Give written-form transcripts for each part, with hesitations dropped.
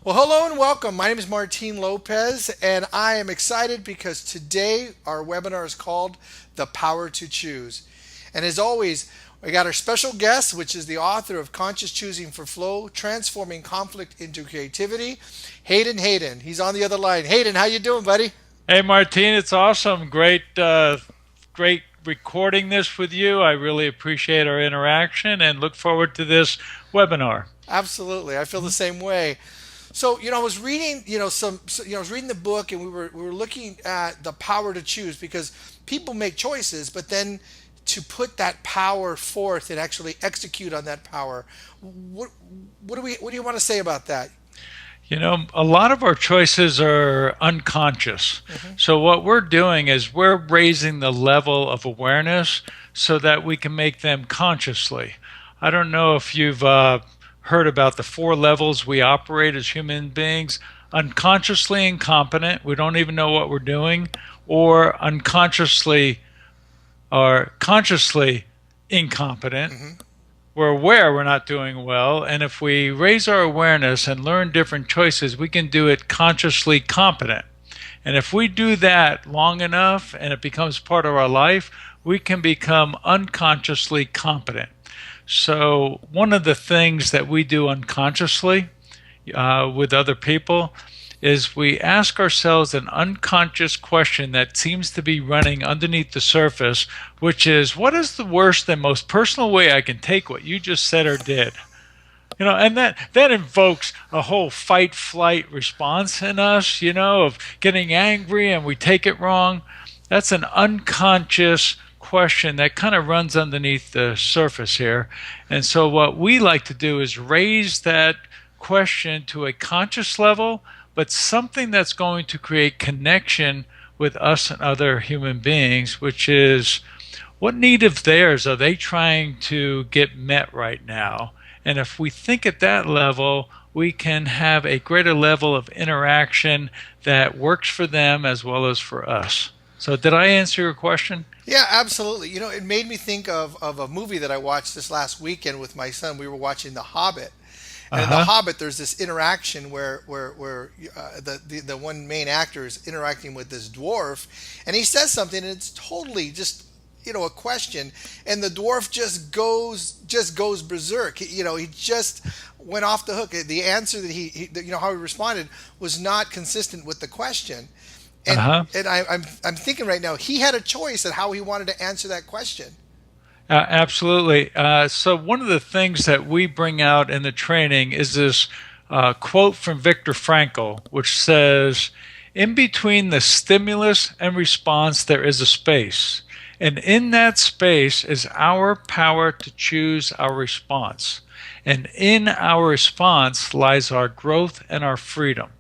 Well, hello and welcome. My name is Martin Lopez, and I am excited because today our webinar is called The Power to Choose. And as always, we got our special guest, which is the author of Conscious Choosing for Flow, Transforming Conflict into Creativity, Hayden. He's on the other line. Hayden, how you doing, buddy? Hey, Martine, it's awesome. Great recording this with you. I really appreciate our interaction and look forward to this webinar. Absolutely. I feel the same way. So, I was reading, I was reading the book, and we were looking at the power to choose because people make choices, but then to put that power forth and actually execute on that power. What what do you want to say about that? A lot of our choices are unconscious. Hmm. So what we're doing is we're raising the level of awareness so that we can make them consciously. I don't know if you've heard about the four levels we operate as human beings: unconsciously incompetent, we don't even know what we're doing, or unconsciously or consciously incompetent. Hmm. We're aware we're not doing well, and if we raise our awareness and learn different choices, we can do it consciously competent. And if we do that long enough and it becomes part of our life, we can become unconsciously competent. So, one of the things that we do unconsciously with other people is we ask ourselves an unconscious question that seems to be running underneath the surface, which is, what is the worst and most personal way I can take what you just said or did? And that invokes a whole fight flight response in us, of getting angry and we take it wrong. That's an unconscious question that kind of runs underneath the surface here. And so what we like to do is raise that question to a conscious level, but something that's going to create connection with us and other human beings, which is, what need of theirs are they trying to get met right now? And if we think at that level, we can have a greater level of interaction that works for them as well as for us. So, did I answer your question? Yeah, absolutely. It made me think of a movie that I watched this last weekend with my son. We were watching The Hobbit. And Uh in The huh. Hobbit, there's this interaction where the one main actor is interacting with this dwarf, and he says something, and it's totally just a question, and the dwarf just goes berserk. He just went off the hook. The answer that how he responded was not consistent with the question, Uh and huh. I'm thinking right now he had a choice at how he wanted to answer that question. Absolutely. So, one of the things that we bring out in the training is this quote from Viktor Frankl, which says, in between the stimulus and response, there is a space. And in that space is our power to choose our response. And in our response lies our growth and our freedom.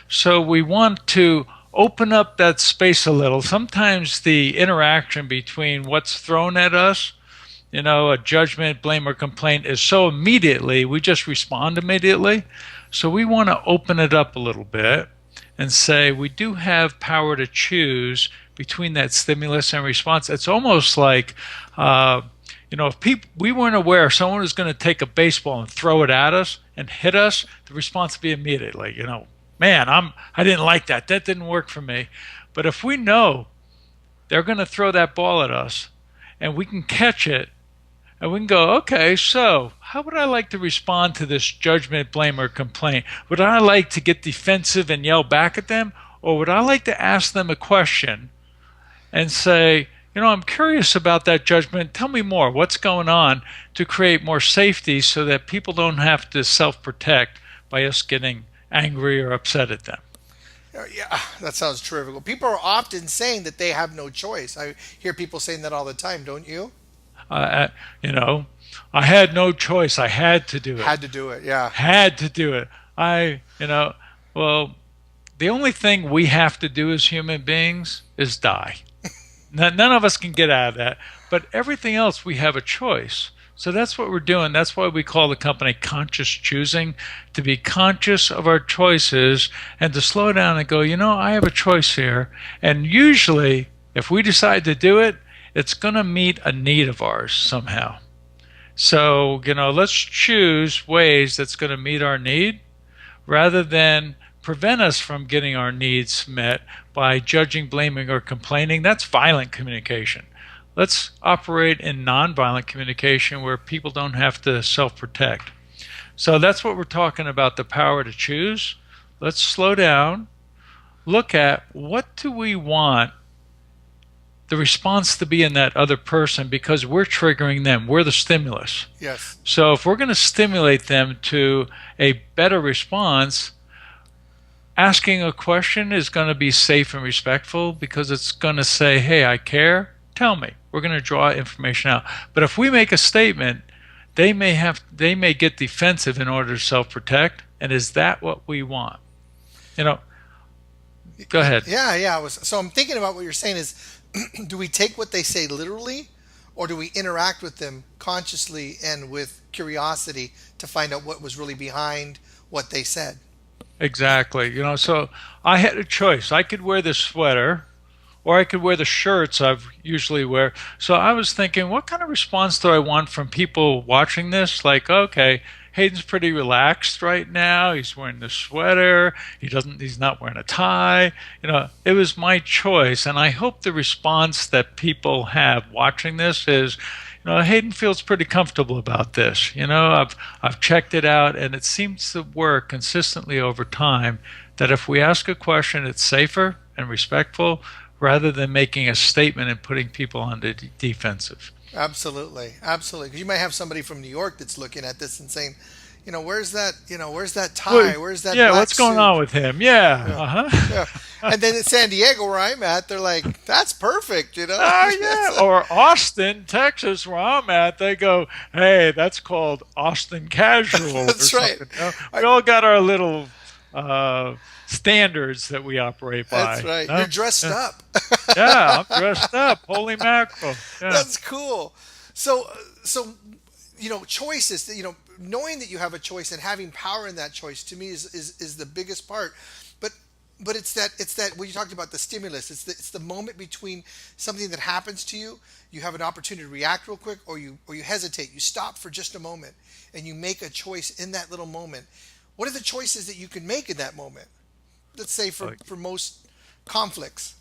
So we want to open up that space a little. Sometimes the interaction between what's thrown at us, a judgment, blame, or complaint, is so immediately, we just respond immediately. So we want to open it up a little bit and say we do have power to choose between that stimulus and response. It's almost like, if we weren't aware someone was going to take a baseball and throw it at us and hit us, the response would be immediately, man, I didn't like that. That didn't work for me. But if we know they're going to throw that ball at us and we can catch it, and we can go, okay, so how would I like to respond to this judgment, blame, or complaint? Would I like to get defensive and yell back at them? Or would I like to ask them a question and say, I'm curious about that judgment. Tell me more. What's going on, to create more safety so that people don't have to self protect by us getting angry or upset at them? Yeah, that sounds terrific. Well, people are often saying that they have no choice. I hear people saying that all the time, don't you? Uh, you know, I had no choice. I had to do it. Had to do it, yeah. Had to do it. Well, the only thing we have to do as human beings is die. None of us can get out of that, but everything else we have a choice. So that's what we're doing. That's why we call the company Conscious Choosing, to be conscious of our choices and to slow down and go, I have a choice here. And usually, if we decide to do it, it's going to meet a need of ours somehow. So, let's choose ways that's going to meet our need rather than prevent us from getting our needs met by judging, blaming, or complaining. That's violent communication. Let's operate in nonviolent communication where people don't have to self-protect. So that's what we're talking about, the power to choose. Let's slow down, look at what do we want the response to be in that other person, because we're triggering them. We're the stimulus. Yes. So if we're going to stimulate them to a better response, asking a question is going to be safe and respectful because it's going to say, hey, I care. Tell me. We're going to draw information out. But if we make a statement, they may get defensive in order to self-protect. And is that what we want? Go ahead. Yeah. So I'm thinking about what you're saying is, do we take what they say literally, or do we interact with them consciously and with curiosity to find out what was really behind what they said? Exactly. So I had a choice. I could wear this sweater, or I could wear the shirts I usually wear. So I was thinking, what kind of response do I want from people watching this? Like, okay, Hayden's pretty relaxed right now. He's wearing the sweater. He's not wearing a tie. It was my choice. And I hope the response that people have watching this is, Hayden feels pretty comfortable about this. I've checked it out, and it seems to work consistently over time that if we ask a question, it's safer and respectful rather than making a statement and putting people on the defensive. Absolutely. Because you might have somebody from New York that's looking at this and saying, where's that tie? Where's that black what's going suit? on with him? Yeah. Yeah. And then in San Diego, where I'm at, they're like, that's perfect, Oh, yeah. Or Austin, Texas, where I'm at, they go, hey, that's called Austin casual. That's or right. Something. We all got our little standards that we operate by. That's right. You're dressed up. Yeah, I'm dressed up. Holy mackerel. Yeah. That's cool. So choices, knowing that you have a choice and having power in that choice, to me is the biggest part. But it's that when you talked about the stimulus, it's the moment between something that happens to you, you have an opportunity to react real quick, or you hesitate, you stop for just a moment, and you make a choice in that little moment. What are the choices that you can make in that moment? Let's say for most conflicts.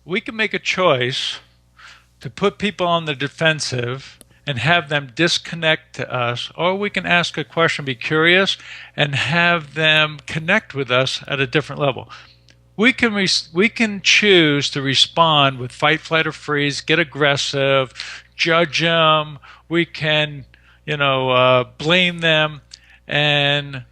We can make a choice to put people on the defensive and have them disconnect to us, or we can ask a question, be curious, and have them connect with us at a different level. We can choose to respond with fight, flight, or freeze, get aggressive, judge them. We can, blame them, and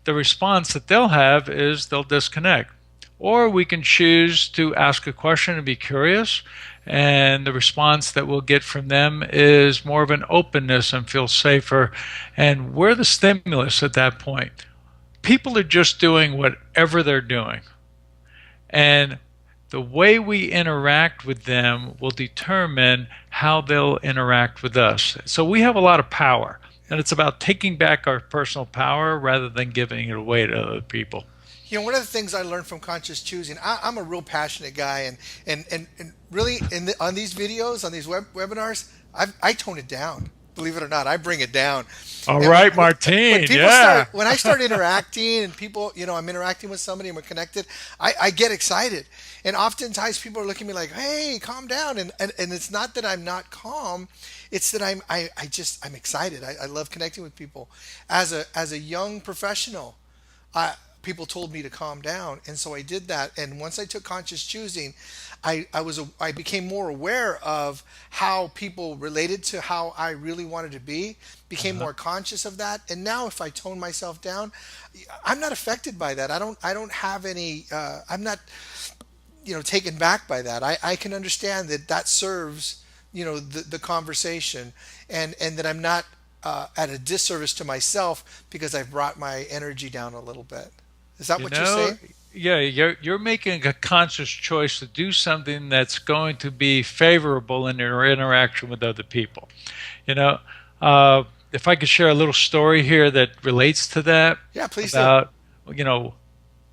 the response that they'll have is they'll disconnect. Or we can choose to ask a question and be curious, and the response that we'll get from them is more of an openness and feel safer. And we're the stimulus at that point. People are just doing whatever they're doing. And the way we interact with them will determine how they'll interact with us. So we have a lot of power, and it's about taking back our personal power rather than giving it away to other people. One of the things I learned from conscious choosing, I'm a real passionate guy, and really on these videos, on these webinars, I tone it down. Believe it or not, I bring it down. All right, Martine. Yeah. When I start interacting and people, I'm interacting with somebody and we're connected, I get excited. And oftentimes people are looking at me like, hey, calm down. And it's not that I'm not calm. It's that I'm excited. I love connecting with people. As a young professional, people told me to calm down, and so I did that. And once I took conscious choosing, I became more aware of how people related to how I really wanted to be, became more conscious of that. And now if I tone myself down, I'm not affected by that. I don't have any I'm not taken back by that. I can understand that serves the conversation, and that I'm not at a disservice to myself because I've brought my energy down a little bit. Is that what you're saying? Yeah, you're making a conscious choice to do something that's going to be favorable in your interaction with other people. If I could share a little story here that relates to that. Yeah, please about,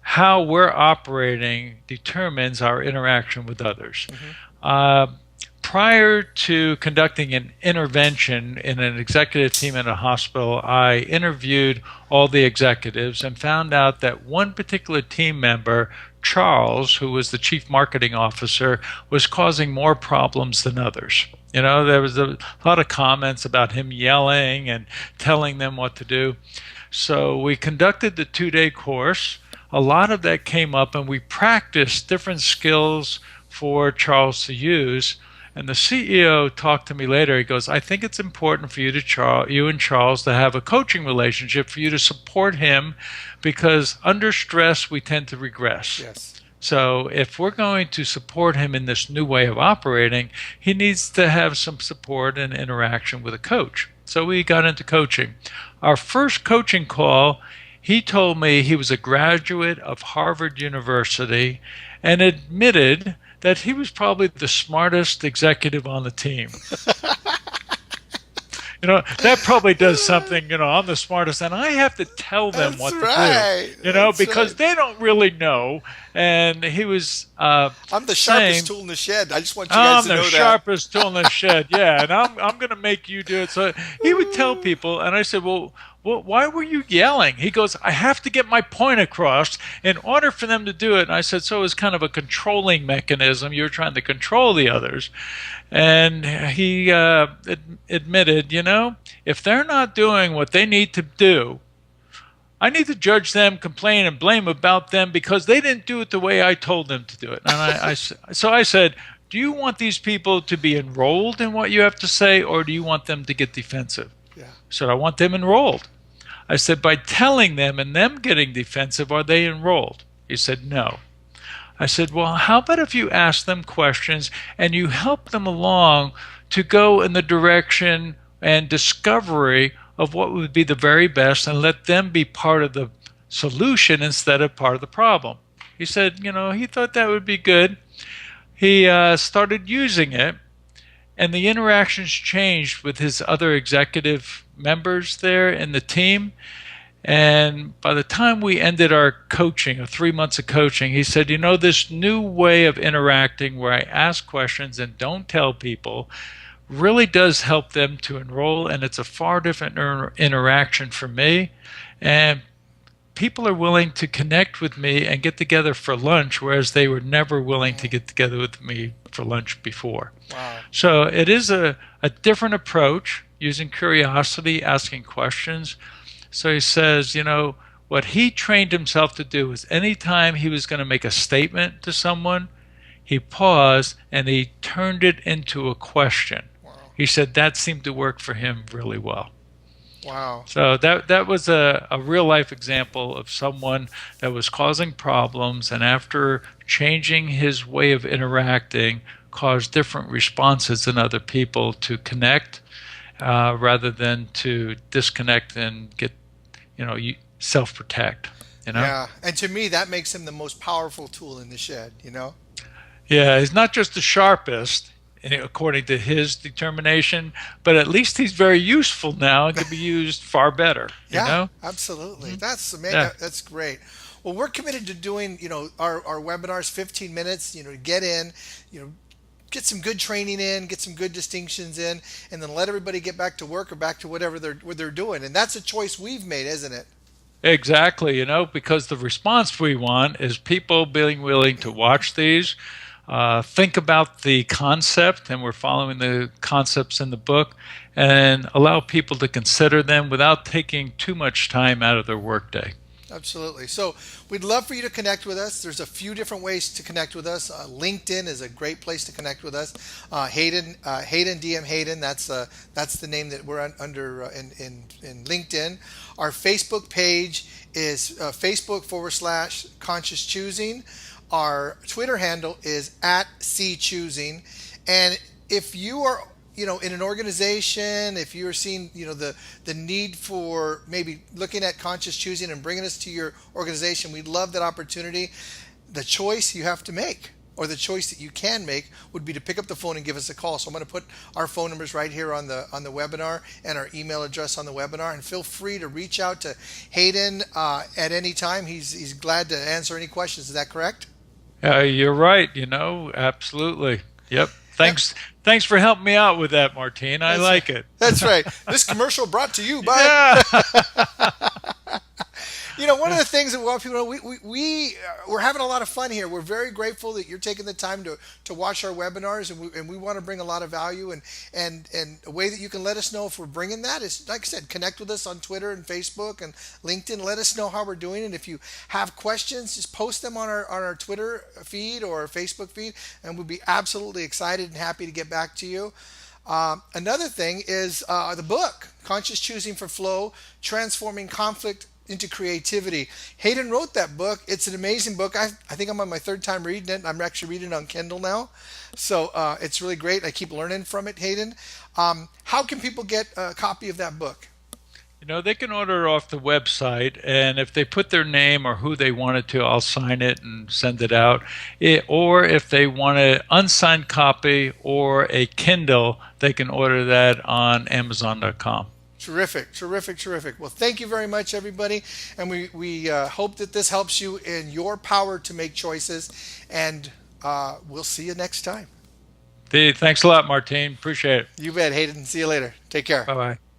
how we're operating determines our interaction with others. prior to conducting an intervention in an executive team at a hospital, I interviewed all the executives and found out that one particular team member, Charles, who was the chief marketing officer, was causing more problems than others. There was a lot of comments about him yelling and telling them what to do. So we conducted the 2-day course. A lot of that came up, and we practiced different skills for Charles to use. And the CEO talked to me later. He goes, I think it's important for you and Charles to have a coaching relationship, for you to support him, because under stress, we tend to regress. Yes. So if we're going to support him in this new way of operating, he needs to have some support and interaction with a coach. So we got into coaching. Our first coaching call, he told me he was a graduate of Harvard University and admitted that he was probably the smartest executive on the team. That probably does something. I'm the smartest, and I have to tell them what to do, because they don't really know. And he was I'm the sharpest tool in the shed. I just want you guys to know that. I'm the sharpest tool in the shed, yeah, and I'm going to make you do it. So he would tell people, and I said, well, why were you yelling? He goes, I have to get my point across in order for them to do it. And I said, so it was kind of a controlling mechanism. You're trying to control the others. And he admitted, if they're not doing what they need to do, I need to judge them, complain, and blame about them because they didn't do it the way I told them to do it. And so I said, do you want these people to be enrolled in what you have to say, or do you want them to get defensive? Yeah. I said, I want them enrolled. I said, by telling them and them getting defensive, are they enrolled? He said, no. I said, well, how about if you ask them questions and you help them along to go in the direction and discovery of what would be the very best, and let them be part of the solution instead of part of the problem? He said, he thought that would be good. He started using it, and the interactions changed with his other executive members there in the team. And by the time we ended our coaching, 3 months of coaching, he said, this new way of interacting where I ask questions and don't tell people really does help them to enroll, and it's a far different interaction for me. And people are willing to connect with me and get together for lunch, whereas they were never willing to get together with me for lunch before. Wow. So it is a different approach, using curiosity, asking questions. So he says, what he trained himself to do was anytime he was going to make a statement to someone, he paused and he turned it into a question. Wow. He said that seemed to work for him really well. Wow. So that was a real life example of someone that was causing problems, and after changing his way of interacting, caused different responses in other people to connect rather than to disconnect and get, self-protect. Yeah, and to me that makes him the most powerful tool in the shed. Yeah, he's not just the sharpest, according to his determination, but at least he's very useful now and can be used far better. Absolutely. Mm-hmm. That's great. Well, we're committed to doing, our webinars 15 minutes, get in, get some good training in, get some good distinctions in, and then let everybody get back to work or back to whatever they're doing. And that's a choice we've made, isn't it? Exactly, because the response we want is people being willing to watch these, think about the concept, and we're following the concepts in the book, and allow people to consider them without taking too much time out of their workday. Absolutely. So we'd love for you to connect with us. There's a few different ways to connect with us. LinkedIn is a great place to connect with us. Hayden D.M. Hayden. That's the name that we're under in LinkedIn. Our Facebook page is Facebook/Conscious Choosing. Our Twitter handle is @CChoosing. And if you are in an organization, if you're seeing, the need for maybe looking at conscious choosing and bringing us to your organization, we'd love that opportunity. The choice you have to make, or the choice that you can make, would be to pick up the phone and give us a call. So I'm going to put our phone numbers right here on the webinar, and our email address on the webinar. And feel free to reach out to Hayden at any time. He's glad to answer any questions. Is that correct? You're right. Absolutely. Yep. Thanks for helping me out with that, Martine. I That's right. like it. That's right. This commercial brought to you by. Yeah. One of the things that we want people to know, we're having a lot of fun here. We're very grateful that you're taking the time to watch our webinars, and we want to bring a lot of value. And a way that you can let us know if we're bringing that is, like I said, connect with us on Twitter and Facebook and LinkedIn. Let us know how we're doing, and if you have questions, just post them on our Twitter feed or Facebook feed, and we'll be absolutely excited and happy to get back to you. Another thing is the book, Conscious Choosing for Flow, Transforming Conflict into Creativity. Hayden wrote that book. It's an amazing book. I think I'm on my third time reading it. I'm actually reading it on Kindle now. So it's really great. I keep learning from it, Hayden. How can people get a copy of that book? They can order it off the website, and if they put their name or who they want it to, I'll sign it and send it out. Or if they want an unsigned copy or a Kindle, they can order that on Amazon.com. Terrific, terrific, terrific. Well, thank you very much, everybody. And we hope that this helps you in your power to make choices. And we'll see you next time. Thanks a lot, Martine. Appreciate it. You bet, Hayden. See you later. Take care. Bye-bye.